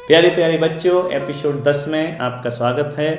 प्यारे प्यारे बच्चों, एपिसोड 10 में आपका स्वागत है।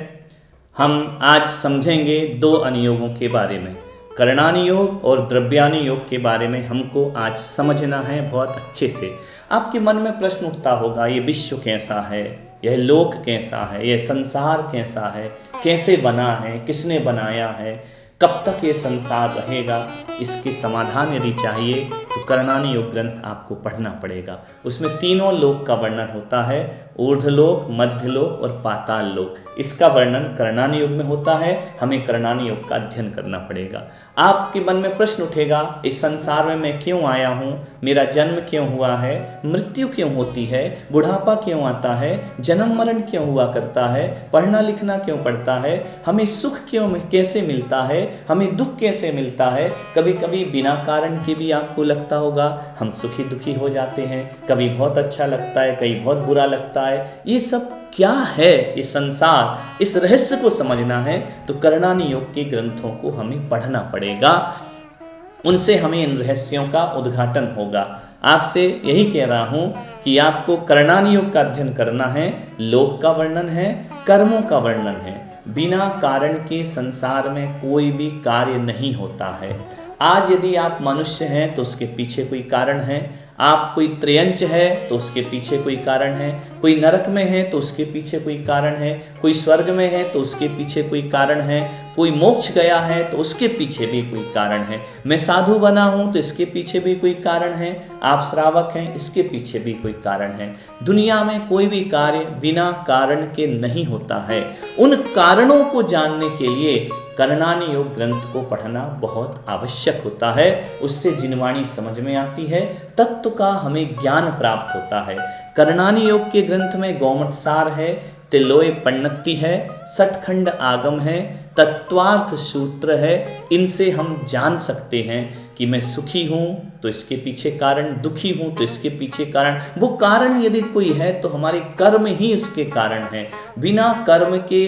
हम आज समझेंगे दो अनुयोगों के बारे में, करणानुयोग और द्रव्यानुयोग के बारे में हमको आज समझना है बहुत अच्छे से। आपके मन में प्रश्न उठता होगा, ये विश्व कैसा है, यह लोक कैसा है, यह संसार कैसा है, कैसे बना है, किसने बनाया है, कब तक ये संसार रहेगा। इसके समाधान यदि चाहिए तो करणानुयोग ग्रंथ आपको पढ़ना पड़ेगा। उसमें तीनों लोक का वर्णन होता है, ऊर्ध्वलोक, मध्यलोक और पाताल लोक। इसका वर्णन करणानुयोग में होता है। हमें करणानुयोग का अध्ययन करना पड़ेगा। आपके मन में प्रश्न उठेगा, इस संसार में मैं क्यों आया हूँ, मेरा जन्म क्यों हुआ है, मृत्यु क्यों होती है, बुढ़ापा क्यों आता है, जन्म मरण क्यों हुआ करता है, पढ़ना लिखना क्यों पड़ता है, हमें सुख क्यों कैसे मिलता है, हमें दुख कैसे मिलता है। कभी कभी बिना कारण के भी आपको लगता होगा हम सुखी दुखी हो जाते हैं, कभी बहुत अच्छा लगता है, कभी बहुत बुरा लगता है। ये सब क्या है, ये संसार, इस रहस्य को समझना है तो करणानुयोग के ग्रंथों को हमें पढ़ना पड़ेगा। उनसे हमें इन रहस्यों का उद्घाटन होगा। आपसे यही कह रहा हूँ कि आपको करणानुयोग का अध्ययन करना है। लोक का वर्णन है, कर्मों का वर्णन है। बिना कारण के संसार में कोई भी कार्य नहीं होता है। आज यदि आप मनुष्य हैं तो उसके पीछे कोई कारण है, आप कोई त्रयंच है तो उसके पीछे कोई कारण है, कोई नरक में है तो उसके पीछे कोई कारण है, कोई स्वर्ग में है तो उसके पीछे कोई कारण है, कोई मोक्ष गया है तो उसके पीछे भी कोई कारण है। मैं साधु बना हूँ तो इसके पीछे भी कोई कारण है, आप श्रावक हैं इसके पीछे भी कोई कारण है। दुनिया में कोई भी कार्य बिना कारण के नहीं होता है। उन कारणों को जानने के लिए करणानुयोग ग्रंथ को पढ़ना बहुत आवश्यक होता है। उससे जिनवाणी समझ में आती है, तत्व का हमें ज्ञान प्राप्त होता है। करणानुयोग के ग्रंथ में गौमतसार है, तिलोय पन्नति है, सठखंड आगम है, तत्वार्थ सूत्र है। इनसे हम जान सकते हैं कि मैं सुखी हूँ तो इसके पीछे कारण, दुखी हूँ तो इसके पीछे कारण। वो कारण यदि कोई है तो हमारे कर्म ही उसके कारण है। बिना कर्म के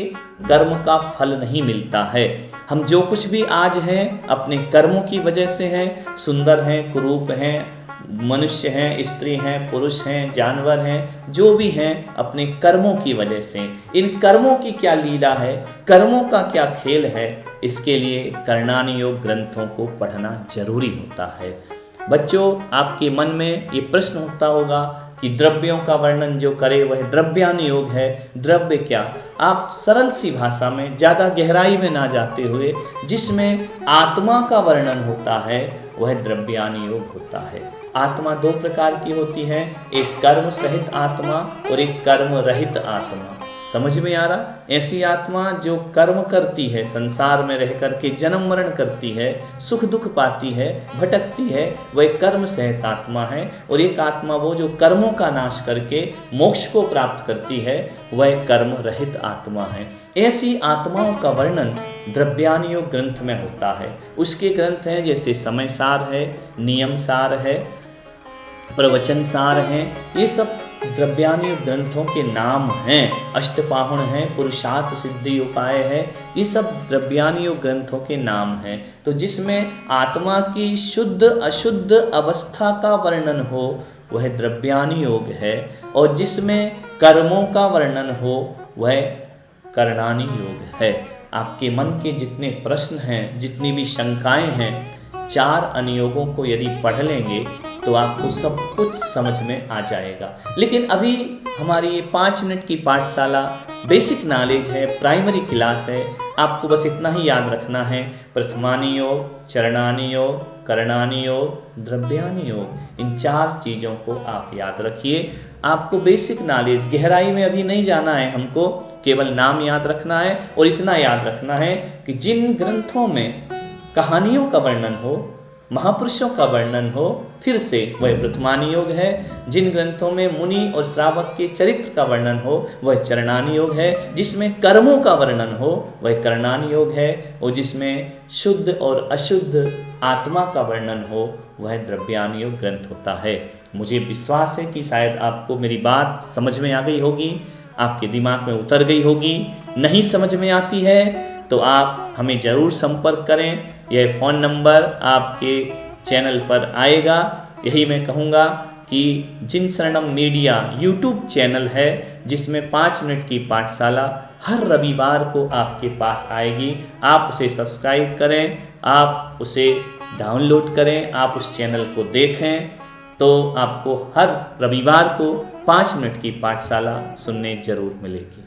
कर्म का फल नहीं मिलता है। हम जो कुछ भी आज हैं अपने कर्मों की वजह से हैं। सुंदर हैं, कुरूप हैं, मनुष्य हैं, स्त्री हैं, पुरुष हैं, जानवर हैं, जो भी हैं अपने कर्मों की वजह से। इन कर्मों की क्या लीला है, कर्मों का क्या खेल है, इसके लिए करणानुयोग ग्रंथों को पढ़ना जरूरी होता है। बच्चों, आपके मन में ये प्रश्न उठता होगा कि द्रव्यों का वर्णन जो करे वह द्रव्यानुयोग है। द्रव्य क्या? आप सरल सी भाषा में, ज़्यादा गहराई में ना जाते हुए, जिसमें आत्मा का वर्णन होता है वह द्रव्यानुयोग होता है। आत्मा दो प्रकार की होती है, एक कर्म सहित आत्मा और एक कर्म रहित आत्मा। समझ में आ रहा? ऐसी आत्मा जो कर्म करती है, संसार में रह करके जन्म मरण करती है, सुख दुख पाती है, भटकती है, वह कर्म सहित आत्मा है। और एक आत्मा वो जो कर्मों का नाश करके मोक्ष को प्राप्त करती है, वह कर्म रहित आत्मा है। ऐसी आत्माओं का वर्णन द्रव्यानुयोग ग्रंथ में होता है। उसके ग्रंथ हैं जैसे समय सार है, नियम सार है, प्रवचन सार हैं। ये सब द्रव्यानुयोग ग्रंथों के नाम हैं। अष्टपाहुण है, पुरुषार्थ सिद्धि उपाय है, ये सब द्रव्यानुयोग ग्रंथों के नाम हैं। तो जिसमें आत्मा की शुद्ध अशुद्ध अवस्था का वर्णन हो वह द्रव्यानुयोग है, और जिसमें कर्मों का वर्णन हो वह करणानुयोग है। आपके मन के जितने प्रश्न हैं, जितनी भी शंकाएं हैं, चार अनुयोगों को यदि पढ़ लेंगे तो आपको सब कुछ समझ में आ जाएगा। लेकिन अभी हमारी ये 5 मिनट की पाठशाला बेसिक नॉलेज है, प्राइमरी क्लास है। आपको बस इतना ही याद रखना है, प्रथमानुयोग, चरणानुयोग, करणानुयोग, द्रव्यानुयोग, इन 4 चीज़ों को आप याद रखिए। आपको बेसिक नॉलेज, गहराई में अभी नहीं जाना है, हमको केवल नाम याद रखना है। और इतना याद रखना है कि जिन ग्रंथों में कहानियों का वर्णन हो, महापुरुषों का वर्णन हो, फिर से वह प्रथमानुयोग है। जिन ग्रंथों में मुनि और श्रावक के चरित्र का वर्णन हो वह चरणानुयोग है। जिसमें कर्मों का वर्णन हो वह करणानुयोग है। और जिसमें शुद्ध और अशुद्ध आत्मा का वर्णन हो वह द्रव्यानुयोग ग्रंथ होता है। मुझे विश्वास है कि शायद आपको मेरी बात समझ में आ गई होगी, आपके दिमाग में उतर गई होगी। नहीं समझ में आती है तो आप हमें ज़रूर संपर्क करें। यह फ़ोन नंबर आपके चैनल पर आएगा। यही मैं कहूँगा कि जिन शरणम मीडिया यूट्यूब चैनल है जिसमें 5 मिनट की पाठशाला हर रविवार को आपके पास आएगी। आप उसे सब्सक्राइब करें, आप उसे डाउनलोड करें, आप उस चैनल को देखें, तो आपको हर रविवार को 5 मिनट की पाठशाला सुनने जरूर मिलेगी।